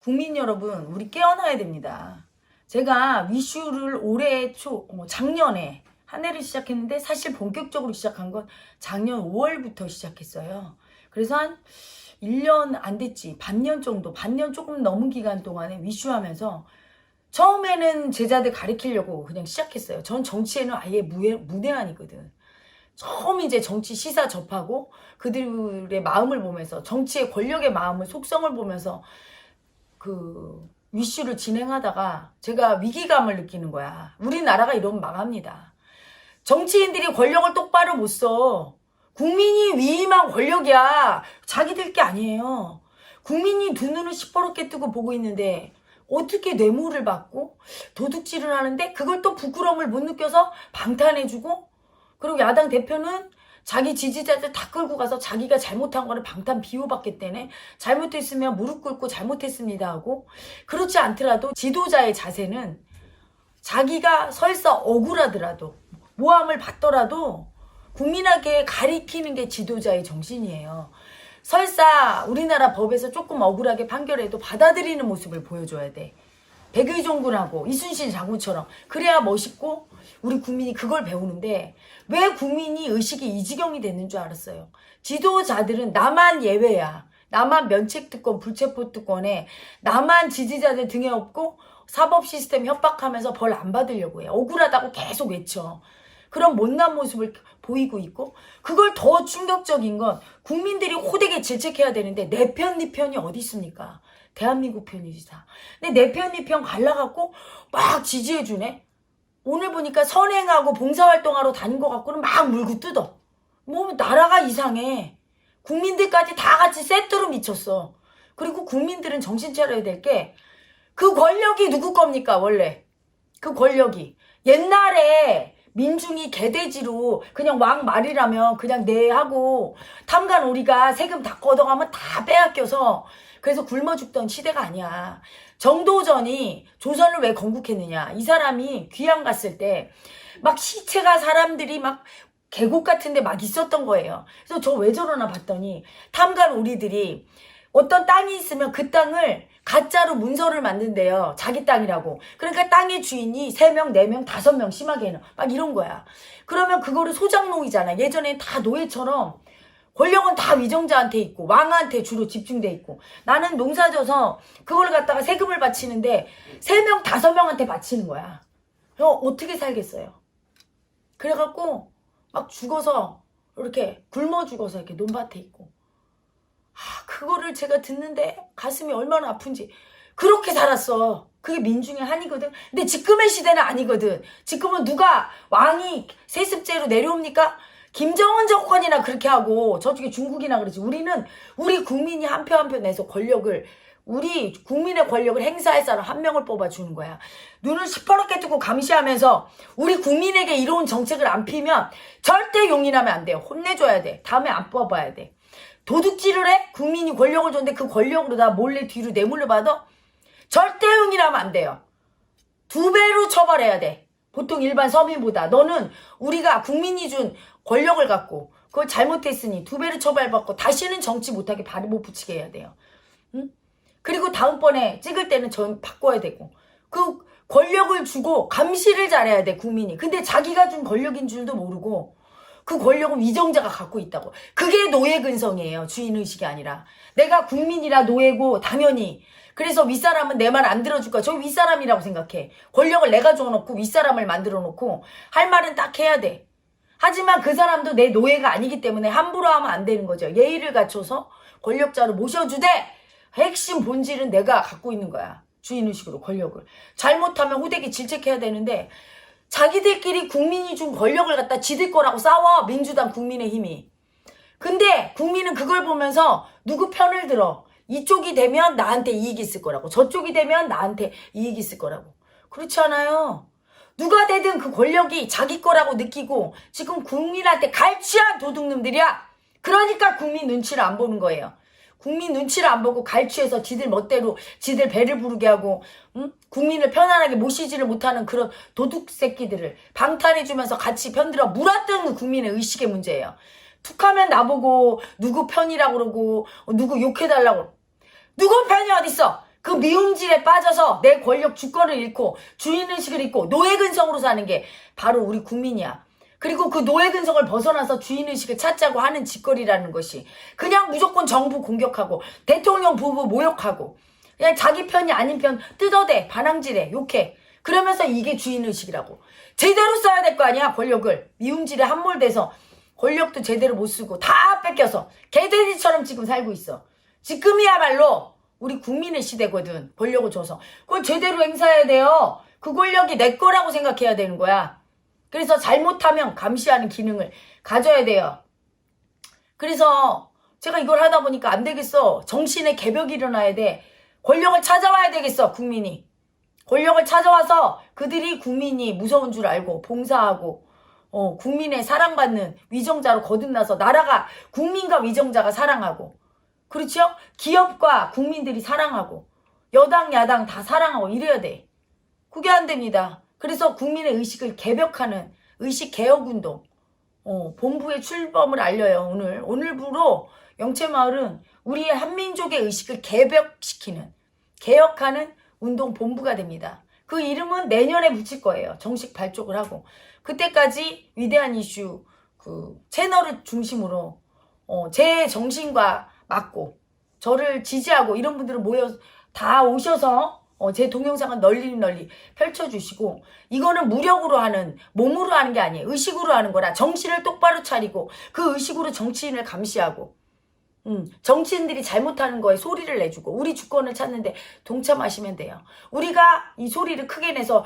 국민 여러분, 우리 깨어나야 됩니다. 제가 위슈를 올해 작년에 한 해를 시작했는데 사실 본격적으로 시작한 건 작년 5월부터 시작했어요. 그래서 한 1년 안 됐지, 반년 정도, 반년 조금 넘은 기간 동안에 위슈하면서 처음에는 제자들 가르치려고 그냥 시작했어요. 전 정치에는 아예 문외한이거든. 처음 이제 정치 시사 접하고 그들의 마음을 보면서 정치의 권력의 마음을 속성을 보면서 위슈를 진행하다가 제가 위기감을 느끼는 거야. 우리나라가 이러면 망합니다. 정치인들이 권력을 똑바로 못 써. 국민이 위임한 권력이야. 자기들 게 아니에요. 국민이 두 눈을 시퍼렇게 뜨고 보고 있는데 어떻게 뇌물을 받고 도둑질을 하는데 그걸 또 부끄러움을 못 느껴서 방탄해주고, 그리고 야당 대표는 자기 지지자들 다 끌고 가서 자기가 잘못한 거를 방탄 비호받겠다네. 잘못했으면 무릎 꿇고 잘못했습니다 하고, 그렇지 않더라도 지도자의 자세는 자기가 설사 억울하더라도 모함을 받더라도 국민에게 가리키는 게 지도자의 정신이에요. 설사 우리나라 법에서 조금 억울하게 판결해도 받아들이는 모습을 보여줘야 돼. 백의종 군하고 이순신 장군처럼. 그래야 멋있고 우리 국민이 그걸 배우는데, 왜 국민이 의식이 이 지경이 됐는 줄 알았어요. 지도자들은 나만 예외야. 나만 면책특권, 불체포특권에 나만 지지자들 등에 업고 사법 시스템 협박하면서 벌 안 받으려고 해요. 억울하다고 계속 외쳐. 그런 못난 모습을 보이고 있고, 그걸 더 충격적인 건 국민들이 호되게 질책해야 되는데 내 편, 네 편이 어디 있습니까? 대한민국 편이지 다. 근데 내 편, 네 편 갈라갖고 막 지지해주네? 오늘 보니까 선행하고 봉사활동하러 다닌 것 같고는 막 물고 뜯어. 뭐 나라가 이상해. 국민들까지 다 같이 세트로 미쳤어. 그리고 국민들은 정신 차려야 될 게, 그 권력이 누구 겁니까 원래? 그 권력이 옛날에 민중이 개돼지로 그냥 왕 말이라면 그냥 네 하고 탐관 우리가 세금 다 걷어가면 다 빼앗겨서 그래서 굶어 죽던 시대가 아니야. 정도전이 조선을 왜 건국했느냐. 이 사람이 귀양 갔을 때 막 시체가 사람들이 막 계곡 같은데 막 있었던 거예요. 그래서 저 왜 저러나 봤더니 탐관 우리들이 어떤 땅이 있으면 그 땅을 가짜로 문서를 만든대요. 자기 땅이라고. 그러니까 땅의 주인이 3명, 4명, 5명 심하게는 막 이런 거야. 그러면 그거를 소장농이잖아. 예전엔 다 노예처럼 권력은 다 위정자한테 있고 왕한테 주로 집중돼 있고, 나는 농사져서 그걸 갖다가 세금을 바치는데 3명, 5명한테 바치는 거야. 어떻게 살겠어요? 그래갖고 막 죽어서 이렇게 굶어 죽어서 이렇게 논밭에 있고, 그거를 제가 듣는데 가슴이 얼마나 아픈지. 그렇게 살았어. 그게 민중의 한이거든. 근데 지금의 시대는 아니거든. 지금은 누가 왕이 세습제로 내려옵니까? 김정은 정권이나 그렇게 하고 저쪽에 중국이나 그러지. 우리는 우리 국민이 한 표 한 표 내서 권력을, 우리 국민의 권력을 행사할 사람 한 명을 뽑아주는 거야. 눈을 시퍼렇게 뜨고 감시하면서 우리 국민에게 이로운 정책을 안 피면 절대 용인하면 안 돼요. 혼내줘야 돼. 다음에 안 뽑아야 돼. 도둑질을 해? 국민이 권력을 줬는데 그 권력으로 다 몰래 뒤로 뇌물을 받아? 절대 용인하면 안 돼요. 2배로 처벌해야 돼. 보통 일반 서민보다. 너는 우리가 국민이 준 권력을 갖고 그걸 잘못했으니 2배로 처벌받고 다시는 정치 못하게 발을 못 붙이게 해야 돼요. 응? 그리고 다음번에 찍을 때는 전 바꿔야 되고, 그 권력을 주고 감시를 잘해야 돼 국민이. 근데 자기가 준 권력인 줄도 모르고 그 권력은 위정자가 갖고 있다고. 그게 노예 근성이에요. 주인의식이 아니라. 내가 국민이라 노예고 당연히. 그래서 윗사람은 내 말 안 들어줄 거야. 저 윗사람이라고 생각해. 권력을 내가 줘놓고 윗사람을 만들어 놓고 할 말은 딱 해야 돼. 하지만 그 사람도 내 노예가 아니기 때문에 함부로 하면 안 되는 거죠. 예의를 갖춰서 권력자로 모셔주되 핵심 본질은 내가 갖고 있는 거야. 주인의식으로 권력을. 잘못하면 후대기 질책해야 되는데 자기들끼리 국민이 준 권력을 갖다 지들 거라고 싸워. 민주당 국민의힘이. 근데 국민은 그걸 보면서 누구 편을 들어. 이쪽이 되면 나한테 이익이 있을 거라고, 저쪽이 되면 나한테 이익이 있을 거라고. 그렇지 않아요. 누가 되든 그 권력이 자기 거라고 느끼고 지금 국민한테 갈취한 도둑놈들이야. 그러니까 국민 눈치를 안 보는 거예요. 국민 눈치를 안 보고 갈취해서 지들 멋대로 지들 배를 부르게 하고, 응? 국민을 편안하게 모시지를 못하는 그런 도둑 새끼들을 방탄해주면서 같이 편들어 물었던 국민의 의식의 문제예요. 툭하면 나보고 누구 편이라고 그러고 누구 욕해달라고. 누구 편이 어딨어? 그 미움질에 빠져서 내 권력 주권을 잃고 주인의식을 잃고 노예근성으로 사는 게 바로 우리 국민이야. 그리고 그 노예근성을 벗어나서 주인의식을 찾자고 하는 짓거리라는 것이 그냥 무조건 정부 공격하고 대통령 부부 모욕하고 그냥 자기 편이 아닌 편 뜯어대 반항질해 욕해. 그러면서 이게 주인의식이라고. 제대로 써야 될 거 아니야 권력을. 미움질에 함몰돼서 권력도 제대로 못 쓰고 다 뺏겨서 개돼지처럼 지금 살고 있어. 지금이야말로 우리 국민의 시대거든. 권력을 줘서 그걸 제대로 행사해야 돼요. 그 권력이 내 거라고 생각해야 되는 거야. 그래서 잘못하면 감시하는 기능을 가져야 돼요. 그래서 제가 이걸 하다 보니까 안 되겠어. 정신의 개벽이 일어나야 돼. 권력을 찾아와야 되겠어. 국민이. 권력을 찾아와서 그들이 국민이 무서운 줄 알고 봉사하고 국민의 사랑받는 위정자로 거듭나서 나라가 국민과 위정자가 사랑하고 그렇죠? 기업과 국민들이 사랑하고 여당 야당 다 사랑하고 이래야 돼. 그게 안 됩니다. 그래서 국민의 의식을 개벽하는 의식개혁운동 본부의 출범을 알려요. 오늘부로 영채마을은 우리의 한민족의 의식을 개벽시키는 개혁하는 운동 본부가 됩니다. 그 이름은 내년에 붙일 거예요. 정식 발족을 하고 그때까지 위대한 이슈 그 채널을 중심으로 제 정신과 맞고 저를 지지하고 이런 분들은 다 오셔서 제 동영상을 널리 펼쳐주시고 이거는 무력으로 하는 몸으로 하는 게 아니에요. 의식으로 하는 거라 정신을 똑바로 차리고 그 의식으로 정치인을 감시하고 정치인들이 잘못하는 거에 소리를 내주고 우리 주권을 찾는데 동참하시면 돼요. 우리가 이 소리를 크게 내서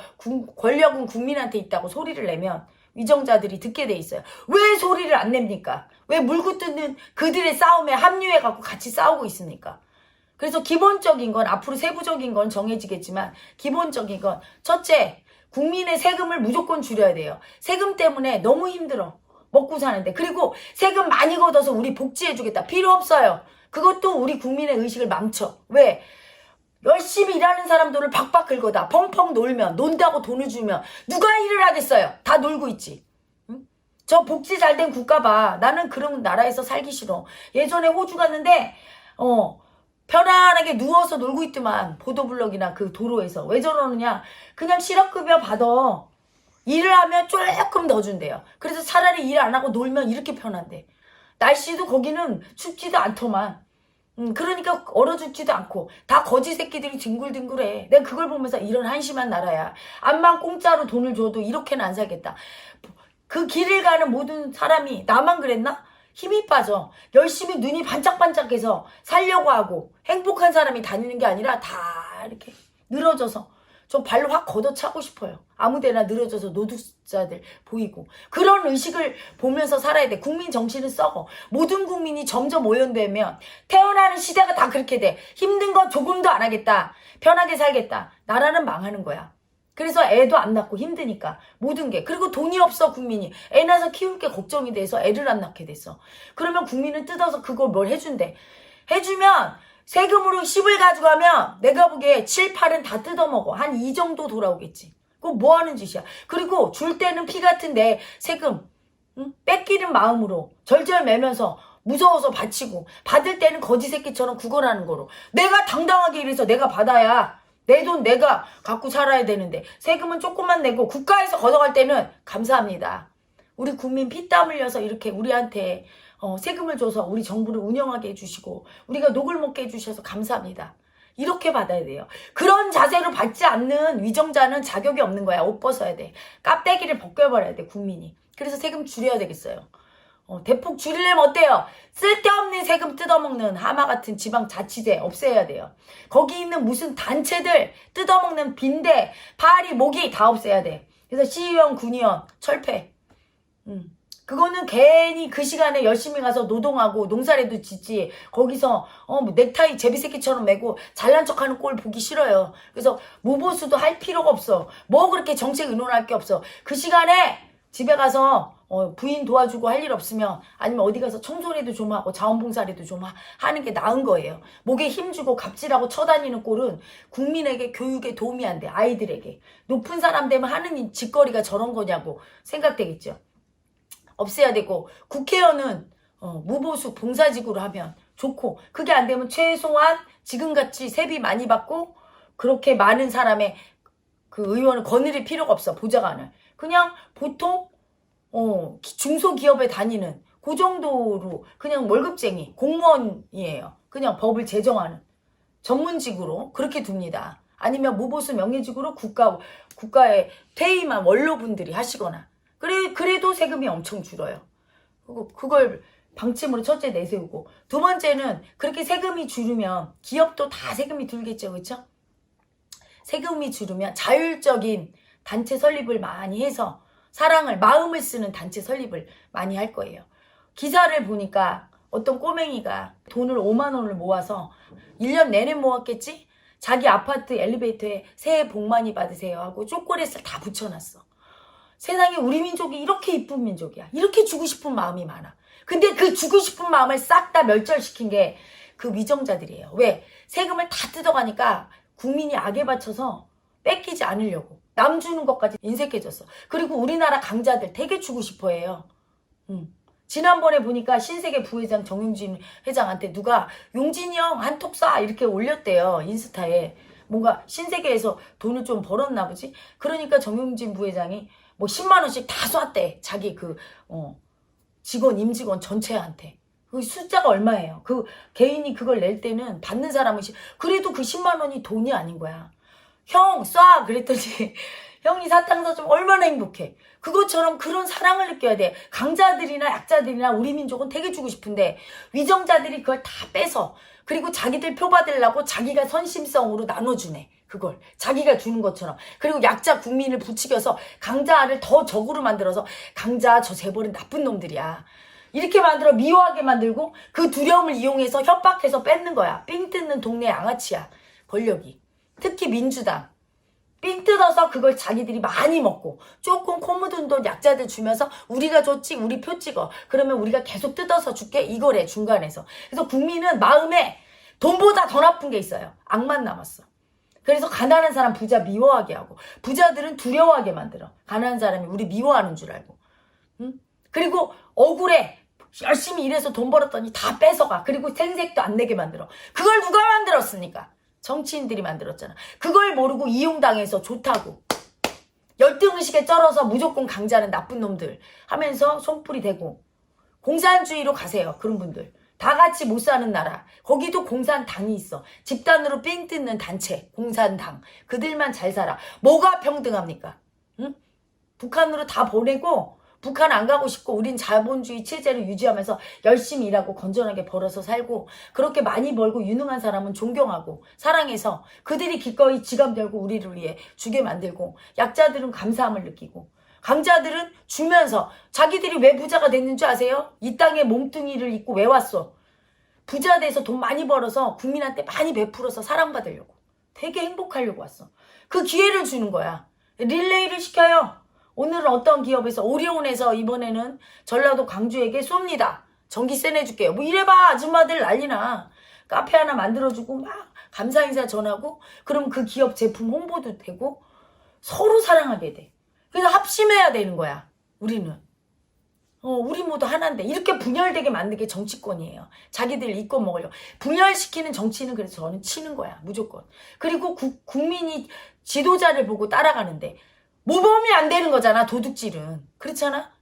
권력은 국민한테 있다고 소리를 내면 위정자들이 듣게 돼 있어요. 왜 소리를 안 냅니까? 왜 물고 뜯는 그들의 싸움에 합류해갖고 같이 싸우고 있습니까? 그래서 기본적인 건 앞으로 세부적인 건 정해지겠지만 기본적인 건 첫째, 국민의 세금을 무조건 줄여야 돼요. 세금 때문에 너무 힘들어. 먹고 사는데. 그리고 세금 많이 걷어서 우리 복지해주겠다. 필요 없어요. 그것도 우리 국민의 의식을 망쳐. 왜? 열심히 일하는 사람들을 박박 긁어다. 펑펑 놀면 논다고 돈을 주면 누가 일을 하겠어요. 다 놀고 있지. 응? 저 복지 잘된 국가 봐. 나는 그런 나라에서 살기 싫어. 예전에 호주 갔는데 편안하게 누워서 놀고 있더만. 보도블럭이나 그 도로에서. 왜 저러느냐. 그냥 실업급여 받아. 일을 하면 조금 더 준대요. 그래서 차라리 일 안 하고 놀면 이렇게 편한데. 날씨도 거기는 춥지도 않더만. 그러니까 얼어 죽지도 않고 다 거지 새끼들이 뒹굴뒹굴해. 내가 그걸 보면서 이런 한심한 나라야. 암만 공짜로 돈을 줘도 이렇게는 안 살겠다. 그 길을 가는 모든 사람이 나만 그랬나? 힘이 빠져. 열심히 눈이 반짝반짝해서 살려고 하고 행복한 사람이 다니는 게 아니라 다 이렇게 늘어져서 좀 발로 확 걷어차고 싶어요. 아무데나 늘어져서 노숙자들 보이고. 그런 의식을 보면서 살아야 돼. 국민 정신을 썩어. 모든 국민이 점점 오염되면 태어나는 시대가 다 그렇게 돼. 힘든 거 조금도 안 하겠다. 편하게 살겠다. 나라는 망하는 거야. 그래서 애도 안 낳고 힘드니까 모든 게. 그리고 돈이 없어 국민이. 애 낳아서 키울 게 걱정이 돼서 애를 안 낳게 됐어. 그러면 국민은 뜯어서 그걸 뭘 해준대. 해주면 세금으로 10을 가져가면 내가 보기에 7, 8은 다 뜯어먹어. 한 이 정도 돌아오겠지. 그거 뭐 하는 짓이야. 그리고 줄 때는 피 같은 내 세금 뺏기는 마음으로 절절 매면서 무서워서 바치고 받을 때는 거지 새끼처럼 구걸하는 거로. 내가 당당하게 이래서 내가 받아야 내 돈 내가 갖고 살아야 되는데 세금은 조금만 내고 국가에서 걷어갈 때는 감사합니다. 우리 국민 피땀 흘려서 이렇게 우리한테 세금을 줘서 우리 정부를 운영하게 해주시고 우리가 녹을 먹게 해주셔서 감사합니다. 이렇게 받아야 돼요. 그런 자세로 받지 않는 위정자는 자격이 없는 거야. 옷 벗어야 돼. 깝대기를 벗겨버려야 돼 국민이. 그래서 세금 줄여야 되겠어요. 대폭 줄이려면 어때요? 쓸데없는 세금 뜯어먹는 하마 같은 지방자치제 없애야 돼요. 거기 있는 무슨 단체들 뜯어먹는 빈대, 파리, 모기 다 없애야 돼. 그래서 시의원, 군의원 철폐. 그거는 괜히 그 시간에 열심히 가서 노동하고 농사라도 짓지. 거기서 뭐 넥타이 제비새끼처럼 매고 잘난 척하는 꼴 보기 싫어요. 그래서 무보수도 할 필요가 없어. 뭐 그렇게 정책 의논할 게 없어. 그 시간에 집에 가서 부인 도와주고 할 일 없으면 아니면 어디 가서 청소라도 좀 하고 자원봉사라도 좀 하는 게 나은 거예요. 목에 힘주고 갑질하고 쳐다니는 꼴은 국민에게 교육에 도움이 안 돼. 아이들에게. 높은 사람 되면 하는 짓거리가 저런 거냐고 생각되겠죠. 없애야 되고 국회의원은 무보수 봉사직으로 하면 좋고, 그게 안 되면 최소한 지금같이 세비 많이 받고 그렇게 많은 사람의 그 의원을 거느릴 필요가 없어. 보좌관을. 그냥 보통 중소기업에 다니는 그 정도로 그냥 월급쟁이 공무원이에요. 그냥 법을 제정하는 전문직으로 그렇게 둡니다. 아니면 무보수 명예직으로 국가에 퇴임한 원로분들이 하시거나. 그래도 세금이 엄청 줄어요. 그걸 방침으로 첫째 내세우고, 두 번째는 그렇게 세금이 줄으면 기업도 다 세금이 들겠죠. 그렇죠? 세금이 줄으면 자율적인 단체 설립을 많이 해서 마음을 쓰는 단체 설립을 많이 할 거예요. 기사를 보니까 어떤 꼬맹이가 돈을 5만 원을 모아서 1년 내내 모았겠지? 자기 아파트 엘리베이터에 새해 복 많이 받으세요 하고 초콜릿을 다 붙여놨어. 세상에 우리 민족이 이렇게 이쁜 민족이야. 이렇게 주고 싶은 마음이 많아. 근데 그 주고 싶은 마음을 싹 다 멸절시킨 게 그 위정자들이에요. 왜? 세금을 다 뜯어가니까 국민이 악에 바쳐서 뺏기지 않으려고 남 주는 것까지 인색해졌어. 그리고 우리나라 강자들 되게 주고 싶어해요. 지난번에 보니까 신세계 부회장 정용진 회장한테 누가 용진이 형 한턱 쏴 이렇게 올렸대요. 인스타에. 뭔가 신세계에서 돈을 좀 벌었나 보지. 그러니까 정용진 부회장이 뭐 10만 원씩 다 쐈대. 자기 임직원 전체한테. 그 숫자가 얼마예요? 그 개인이 그걸 낼 때는 받는 사람은 그래도 그 10만 원이 돈이 아닌 거야. 형 쏴 그랬더니 형이 사탕 사주면 얼마나 행복해. 그것처럼 그런 사랑을 느껴야 돼. 강자들이나 약자들이나 우리 민족은 되게 주고 싶은데 위정자들이 그걸 다 빼서, 그리고 자기들 표 받으려고 자기가 선심성으로 나눠주네. 그걸 자기가 주는 것처럼. 그리고 약자 국민을 부추겨서 강자를 더 적으로 만들어서 강자 저 재벌은 나쁜 놈들이야 이렇게 만들어 미워하게 만들고, 그 두려움을 이용해서 협박해서 뺏는 거야. 삥 뜯는 동네 양아치야 권력이. 특히 민주당 삥 뜯어서 그걸 자기들이 많이 먹고 조금 코 묻은 돈 약자들 주면서 우리가 줬지 우리 표 찍어 그러면 우리가 계속 뜯어서 줄게 이거래 중간에서. 그래서 국민은 마음에 돈보다 더 나쁜 게 있어요. 악만 남았어. 그래서 가난한 사람 부자 미워하게 하고 부자들은 두려워하게 만들어. 가난한 사람이 우리 미워하는 줄 알고. 응? 그리고 억울해. 열심히 일해서 돈 벌었더니 다 뺏어가. 그리고 생색도 안 내게 만들어. 그걸 누가 만들었습니까? 정치인들이 만들었잖아. 그걸 모르고 이용당해서 좋다고 열등의식에 쩔어서 무조건 강자는 나쁜 놈들 하면서 손풀이 대고 공산주의로 가세요. 그런 분들 다 같이 못 사는 나라, 거기도 공산당이 있어. 집단으로 삥 뜯는 단체 공산당. 그들만 잘 살아. 뭐가 평등합니까? 응? 북한으로 다 보내고 북한 안 가고 싶고 우린 자본주의 체제를 유지하면서 열심히 일하고 건전하게 벌어서 살고, 그렇게 많이 벌고 유능한 사람은 존경하고 사랑해서 그들이 기꺼이 지갑 열고 우리를 위해 주게 만들고, 약자들은 감사함을 느끼고, 강자들은 주면서 자기들이 왜 부자가 됐는 줄 아세요? 이 땅에 몸뚱이를 입고 왜 왔어? 부자 돼서 돈 많이 벌어서 국민한테 많이 베풀어서 사랑받으려고, 되게 행복하려고 왔어. 그 기회를 주는 거야. 릴레이를 시켜요. 오늘은 어떤 기업에서 오리온에서 이번에는 전라도 광주에게 쏩니다. 전기세 내줄게요. 뭐 이래봐. 아줌마들 난리나. 카페 하나 만들어주고 막 감사 인사 전하고, 그럼 그 기업 제품 홍보도 되고 서로 사랑하게 돼. 그래서 합심해야 되는 거야. 우리는. 우리 모두 하나인데 이렇게 분열되게 만든 게 정치권이에요. 자기들 이권 먹으려고. 분열시키는 정치는 그래서 저는 치는 거야. 무조건. 그리고 국민이 지도자를 보고 따라가는데 모범이 안 되는 거잖아. 도둑질은. 그렇잖아?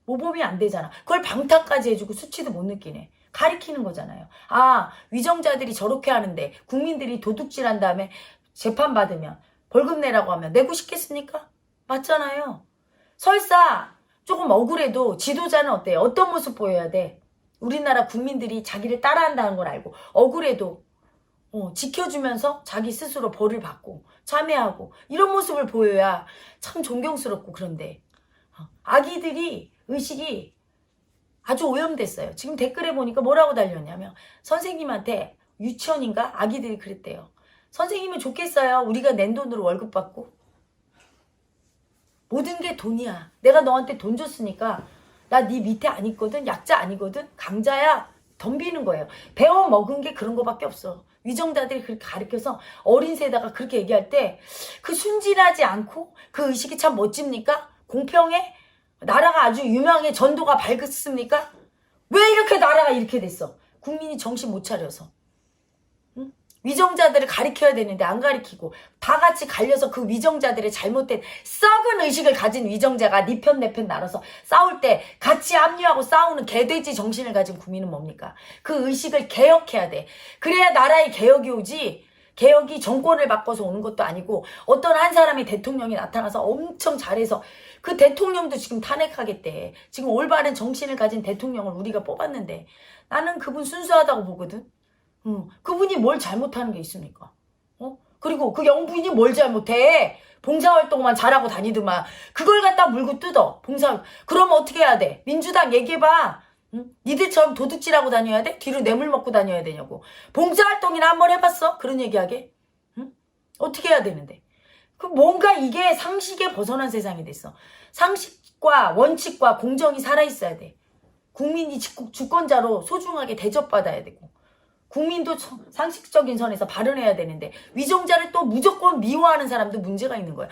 모범이 안 되잖아. 그걸 방탄까지 해주고 수치도 못 느끼네. 가리키는 거잖아요. 아, 위정자들이 저렇게 하는데 국민들이 도둑질한 다음에 재판받으면 벌금 내라고 하면 내고 싶겠습니까? 맞잖아요. 설사 조금 억울해도 지도자는 어때요? 어떤 모습 보여야 돼? 우리나라 국민들이 자기를 따라한다는 걸 알고 억울해도 지켜주면서 자기 스스로 벌을 받고 참여하고 이런 모습을 보여야 참 존경스럽고. 그런데 아기들이 의식이 아주 오염됐어요. 지금 댓글에 보니까 뭐라고 달렸냐면 선생님한테 유치원인가? 아기들이 그랬대요. 선생님은 좋겠어요. 우리가 낸 돈으로 월급 받고. 모든 게 돈이야. 내가 너한테 돈 줬으니까 나 네 밑에 안 있거든. 약자 아니거든. 강자야. 덤비는 거예요. 배워 먹은 게 그런 거밖에 없어. 위정자들이 그렇게 가르쳐서 어린 세대가 그렇게 얘기할 때 그 순진하지 않고 그 의식이 참 멋집니까? 공평해? 나라가 아주 유명해? 전도가 밝습니까? 왜 이렇게 나라가 이렇게 됐어? 국민이 정신 못 차려서. 응? 위정자들을 가리켜야 되는데 안 가리키고 다 같이 갈려서 그 위정자들의 잘못된 썩은 의식을 가진 위정자가 네 편 내 편 나눠서 싸울 때 같이 합류하고 싸우는 개돼지 정신을 가진 국민은 뭡니까? 그 의식을 개혁해야 돼. 그래야 나라의 개혁이 오지. 개혁이 정권을 바꿔서 오는 것도 아니고 어떤 한 사람이 대통령이 나타나서 엄청 잘해서 그 대통령도 지금 탄핵하겠대. 지금 올바른 정신을 가진 대통령을 우리가 뽑았는데 나는 그분 순수하다고 보거든. 그분이 뭘 잘못하는 게 있습니까? 그리고 그 영부인이 뭘 잘못해? 봉사활동만 잘하고 다니더만 그걸 갖다 물고 뜯어. 그럼 어떻게 해야 돼? 민주당 얘기해봐. 니들처럼 도둑질하고 다녀야 돼? 뒤로 뇌물 먹고 다녀야 되냐고. 봉사활동이나 한번 해봤어? 그런 얘기하게? 어떻게 해야 되는데? 뭔가 이게 상식에 벗어난 세상이 됐어. 상식과 원칙과 공정이 살아있어야 돼. 국민이 주권자로 소중하게 대접받아야 되고 국민도 상식적인 선에서 발언해야 되는데 위정자를 또 무조건 미워하는 사람도 문제가 있는 거야.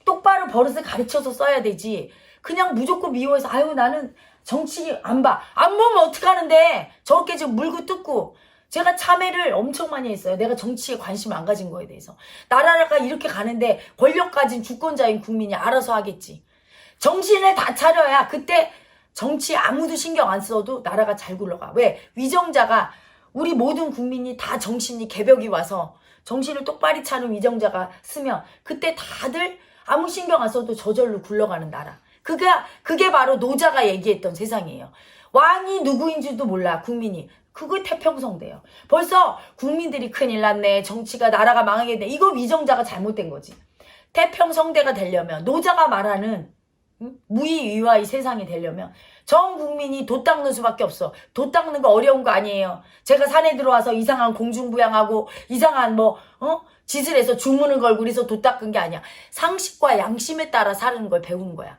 똑바로 버릇을 가르쳐서 써야 되지. 그냥 무조건 미워해서 아유 나는 정치 안 봐. 안 보면 어떡하는데 저렇게 지금 물고 뜯고. 제가 참회를 엄청 많이 했어요. 내가 정치에 관심 안 가진 거에 대해서. 나라가 이렇게 가는데 권력 가진 주권자인 국민이 알아서 하겠지. 정신을 다 차려야 그때 정치 아무도 신경 안 써도 나라가 잘 굴러가. 왜? 위정자가 우리 모든 국민이 다 정신이 개벽이 와서 정신을 똑바로 차는 위정자가 쓰면 그때 다들 아무 신경 안 써도 저절로 굴러가는 나라. 그게 바로 노자가 얘기했던 세상이에요. 왕이 누구인지도 몰라 국민이. 그거 태평성대요. 벌써 국민들이 큰일 났네. 정치가 나라가 망하겠네. 이거 위정자가 잘못된 거지. 태평성대가 되려면 노자가 말하는 무의위와의 세상이 되려면 전 국민이 돛 닦는 수밖에 없어. 돛 닦는 거 어려운 거 아니에요. 제가 산에 들어와서 이상한 공중부양하고 이상한 짓을 해서 주문을 걸고 그래서 돛 닦은 게 아니야. 상식과 양심에 따라 사는 걸 배우는 거야.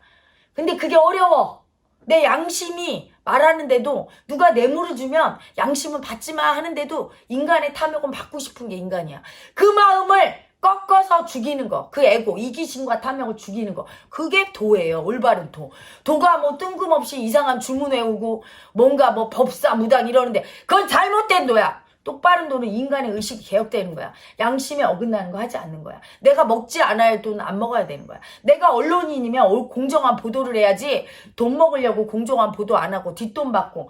근데 그게 어려워. 내 양심이 말하는데도 누가 뇌물을 주면 양심은 받지 마 하는데도 인간의 탐욕은 받고 싶은 게 인간이야. 그 마음을 꺾어서 죽이는 거. 그 에고, 이기심과 탐욕을 죽이는 거. 그게 도예요. 올바른 도. 도가 뜬금없이 이상한 주문 외우고 뭔가 법사, 무당 이러는데 그건 잘못된 도야. 똑바른 도는 인간의 의식이 개혁되는 거야. 양심에 어긋나는 거 하지 않는 거야. 내가 먹지 않아야 할 돈은 안 먹어야 되는 거야. 내가 언론인이면 공정한 보도를 해야지 돈 먹으려고 공정한 보도 안 하고 뒷돈 받고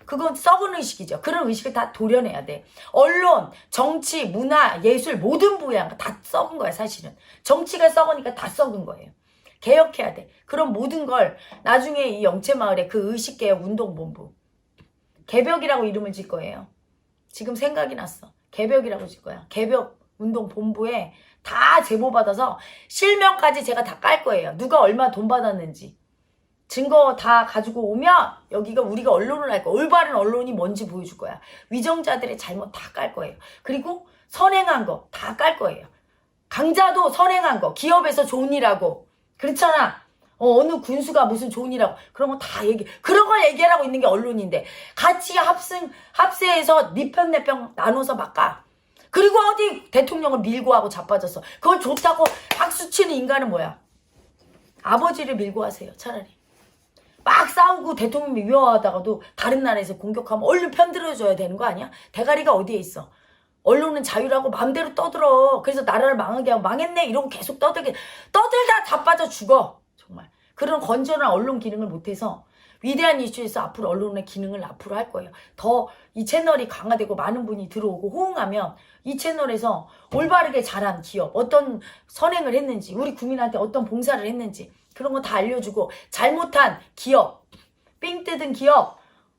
그건 썩은 의식이죠. 그런 의식을 다 도려내야 돼. 언론, 정치, 문화, 예술 모든 분야가 다 썩은 거야 사실은. 정치가 썩으니까 다 썩은 거예요. 개혁해야 돼. 그런 모든 걸 나중에 이 영채마을에 그 의식개혁 운동본부 개벽이라고 이름을 질 거예요. 지금 생각이 났어. 개벽이라고 질 거야. 개벽 운동본부에 다 제보받아서 실명까지 제가 다 깔 거예요. 누가 얼마 돈 받았는지. 증거 다 가지고 오면 여기가 우리가 언론을 할 거야. 올바른 언론이 뭔지 보여줄 거야. 위정자들의 잘못 다 깔 거예요. 그리고 선행한 거 다 깔 거예요. 강자도 선행한 거. 기업에서 좋은 일하고. 그렇잖아. 어느 군수가 무슨 좋은 일하고 그런 거 다 그런 걸 얘기하라고 있는 게 언론인데 같이 합세해서 네 편 내 편 나눠서 바꿔. 그리고 어디 대통령을 밀고 하고 자빠졌어. 그걸 좋다고 박수치는 인간은 뭐야? 아버지를 밀고 하세요. 차라리. 막 싸우고 대통령 미워하다가도 다른 나라에서 공격하면 얼른 편들어줘야 되는 거 아니야? 대가리가 어디에 있어? 언론은 자유라고 마음대로 떠들어. 그래서 나라를 망하게 하고 망했네 이러고 계속 떠들다 자빠져 죽어. 정말 그런 건전한 언론 기능을 못해서 위대한 이슈에서 앞으로 언론의 기능을 앞으로 할 거예요. 더 이 채널이 강화되고 많은 분이 들어오고 호응하면 이 채널에서 올바르게 자란 기업 어떤 선행을 했는지 우리 국민한테 어떤 봉사를 했는지 그런 거 다 알려주고 잘못한 기업 삥 뜯은 기업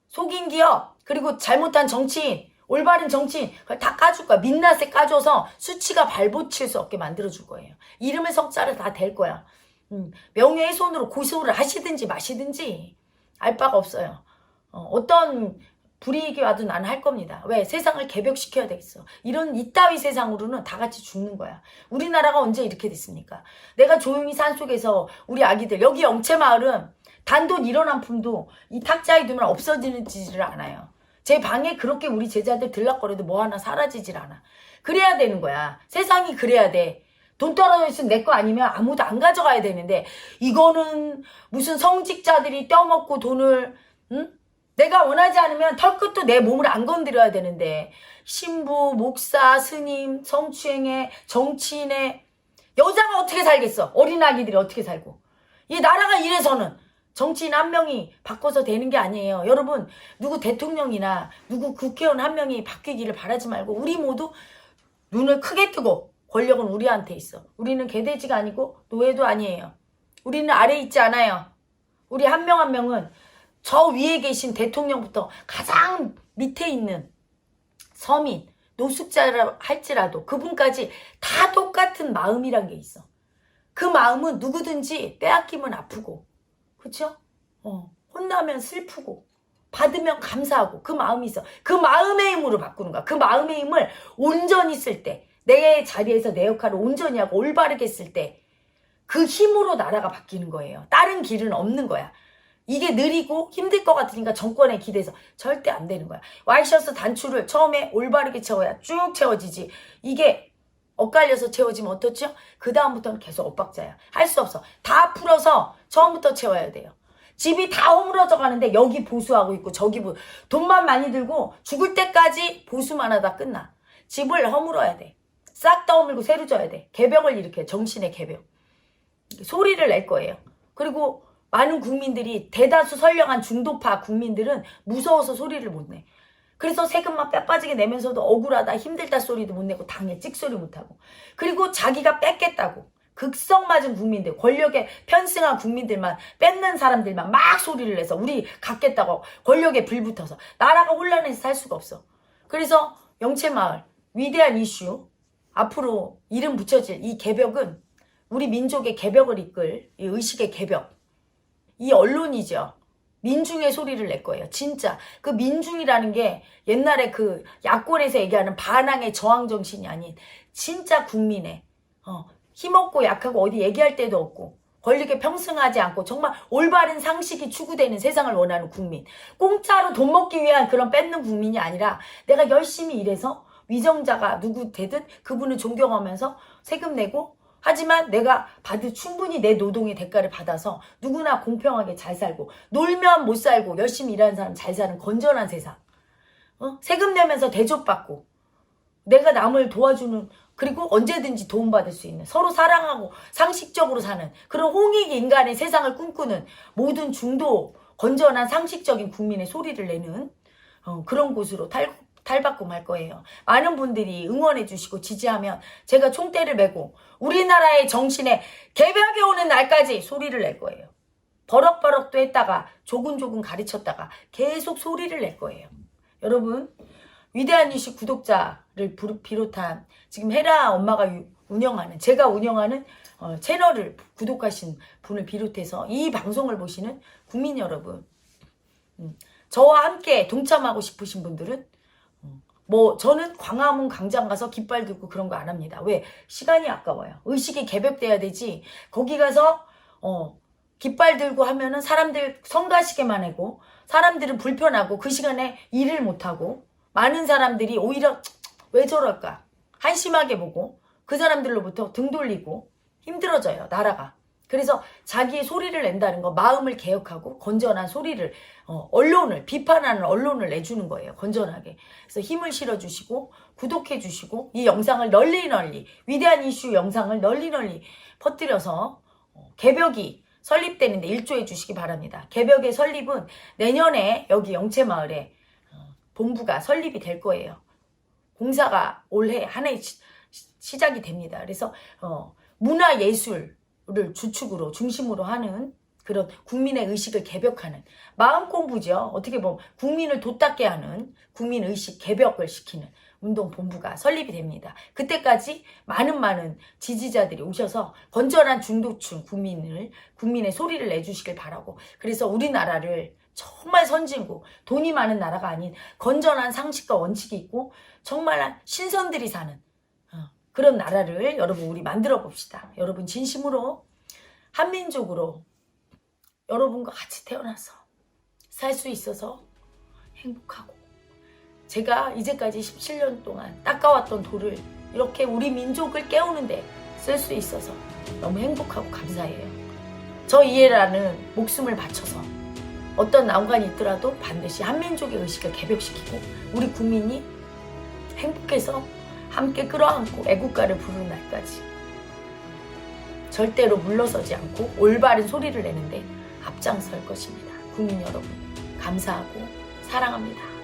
속인 기업 그리고 잘못한 정치인 올바른 정치인 그걸 다 까줄 거야. 민낯에 까줘서 수치가 발붙일 수 없게 만들어줄 거예요. 이름을 석자를 다 댈 거야. 명예훼손으로 고소를 하시든지 마시든지 알 바가 없어요. 어떤 불이익이 와도 나는 할 겁니다. 왜? 세상을 개벽시켜야 되겠어. 이따위 세상으로는 다 같이 죽는 거야. 우리나라가 언제 이렇게 됐습니까? 내가 조용히 산속에서 우리 아기들 여기 영채마을은 단돈 1원 한 푼도 이 탁자에 두면 없어지지를 않아요. 제 방에 그렇게 우리 제자들 들락거려도 뭐 하나 사라지질 않아. 그래야 되는 거야. 세상이 그래야 돼. 돈 떨어져 있으면 내 거 아니면 아무도 안 가져가야 되는데 이거는 무슨 성직자들이 떼어먹고 돈을 내가 원하지 않으면 털끝도 내 몸을 안 건드려야 되는데 신부, 목사, 스님, 성추행에, 정치인에 여자가 어떻게 살겠어? 어린아기들이 어떻게 살고. 이 나라가 이래서는 정치인 한 명이 바꿔서 되는 게 아니에요. 여러분 누구 대통령이나 누구 국회의원 한 명이 바뀌기를 바라지 말고 우리 모두 눈을 크게 뜨고 권력은 우리한테 있어. 우리는 개돼지가 아니고 노예도 아니에요. 우리는 아래에 있지 않아요. 우리 한 명 한 명은 저 위에 계신 대통령부터 가장 밑에 있는 서민, 노숙자라 할지라도 그분까지 다 똑같은 마음이란 게 있어. 그 마음은 누구든지 빼앗기면 아프고, 그쵸? 혼나면 슬프고, 받으면 감사하고, 그 마음이 있어. 그 마음의 힘으로 바꾸는 거야. 그 마음의 힘을 온전히 쓸 때, 내 자리에서 내 역할을 온전히 하고 올바르게 쓸 때, 그 힘으로 나라가 바뀌는 거예요. 다른 길은 없는 거야. 이게 느리고 힘들 것 같으니까 정권에 기대서 절대 안 되는 거야. 와이셔츠 단추를 처음에 올바르게 채워야 쭉 채워지지. 이게 엇갈려서 채워지면 어떻죠? 그 다음부터는 계속 엇박자야. 할 수 없어. 다 풀어서 처음부터 채워야 돼요. 집이 다 허물어져 가는데 여기 보수하고 있고 저기 돈만 많이 들고 죽을 때까지 보수만 하다 끝나. 집을 허물어야 돼. 싹 다 허물고 새로 져야 돼. 개벽을 일으켜요. 정신의 개벽. 소리를 낼 거예요. 그리고 많은 국민들이 대다수 선량한 중도파 국민들은 무서워서 소리를 못 내. 그래서 세금만 뼈 빠지게 내면서도 억울하다 힘들다 소리도 못 내고 당해 찍소리 못하고. 그리고 자기가 뺏겠다고 극성 맞은 국민들, 권력에 편승한 국민들만 뺏는 사람들만 막 소리를 내서 우리 갖겠다고 권력에 불붙어서 나라가 혼란해서 살 수가 없어. 그래서 영채마을 위대한 이슈, 앞으로 이름 붙여질 이 개벽은 우리 민족의 개벽을 이끌 이 의식의 개벽, 이 언론이죠. 민중의 소리를 낼 거예요. 진짜 그 민중이라는 게 옛날에 그 야권에서 얘기하는 반항의 저항 정신이 아닌 진짜 국민의 힘없고 약하고 어디 얘기할 데도 없고 권력에 평승하지 않고 정말 올바른 상식이 추구되는 세상을 원하는 국민. 공짜로 돈 먹기 위한 그런 뺏는 국민이 아니라 내가 열심히 일해서 위정자가 누구 되든 그분을 존경하면서 세금 내고 하지만 내가 받을 충분히 내 노동의 대가를 받아서 누구나 공평하게 잘 살고 놀면 못 살고 열심히 일하는 사람 잘 사는 건전한 세상. 세금 내면서 대접받고 내가 남을 도와주는 그리고 언제든지 도움받을 수 있는 서로 사랑하고 상식적으로 사는 그런 홍익 인간의 세상을 꿈꾸는 모든 중도 건전한 상식적인 국민의 소리를 내는 그런 곳으로 탈바꿈 할 거예요. 많은 분들이 응원해 주시고 지지하면 제가 총대를 메고 우리나라의 정신에 개벽이 오는 날까지 소리를 낼 거예요. 버럭버럭도 했다가 조근조근 가르쳤다가 계속 소리를 낼 거예요. 여러분 위대한 이슈 구독자를 비롯한 지금 헤라 엄마가 운영하는 제가 운영하는 채널을 구독하신 분을 비롯해서 이 방송을 보시는 국민 여러분 저와 함께 동참하고 싶으신 분들은 저는 광화문 광장 가서 깃발 들고 그런 거 안 합니다. 왜? 시간이 아까워요. 의식이 개벽돼야 되지. 거기 가서 깃발 들고 하면은 사람들 성가시게만 하고 사람들은 불편하고 그 시간에 일을 못하고 많은 사람들이 오히려 왜 저럴까? 한심하게 보고 그 사람들로부터 등 돌리고 힘들어져요. 나라가. 그래서 자기의 소리를 낸다는 거 마음을 개혁하고 건전한 소리를 언론을 비판하는 언론을 내주는 거예요. 건전하게. 그래서 힘을 실어주시고 구독해 주시고 이 영상을 널리 위대한 이슈 영상을 널리 퍼뜨려서 개벽이 설립되는데 일조해 주시기 바랍니다. 개벽의 설립은 내년에 여기 영채마을에 본부가 설립이 될 거예요. 공사가 올해 한 해 시작이 됩니다. 그래서 문화예술 를 주축으로 중심으로 하는 그런 국민의 의식을 개벽하는 마음 공부죠. 어떻게 보면 국민을 돋답게 하는 국민의식 개벽을 시키는 운동본부가 설립이 됩니다. 그때까지 많은 지지자들이 오셔서 건전한 중도층 국민의 소리를 내주시길 바라고 그래서 우리나라를 정말 선진국 돈이 많은 나라가 아닌 건전한 상식과 원칙이 있고 정말 신선들이 사는 그런 나라를 여러분 우리 만들어 봅시다. 여러분 진심으로 한민족으로 여러분과 같이 태어나서 살 수 있어서 행복하고 제가 이제까지 17년 동안 닦아왔던 돌을 이렇게 우리 민족을 깨우는데 쓸 수 있어서 너무 행복하고 감사해요. 저 이해라는 목숨을 바쳐서 어떤 난관이 있더라도 반드시 한민족의 의식을 개벽시키고 우리 국민이 행복해서 함께 끌어안고 애국가를 부르는 날까지 절대로 물러서지 않고 올바른 소리를 내는데 앞장설 것입니다. 국민 여러분, 감사하고 사랑합니다.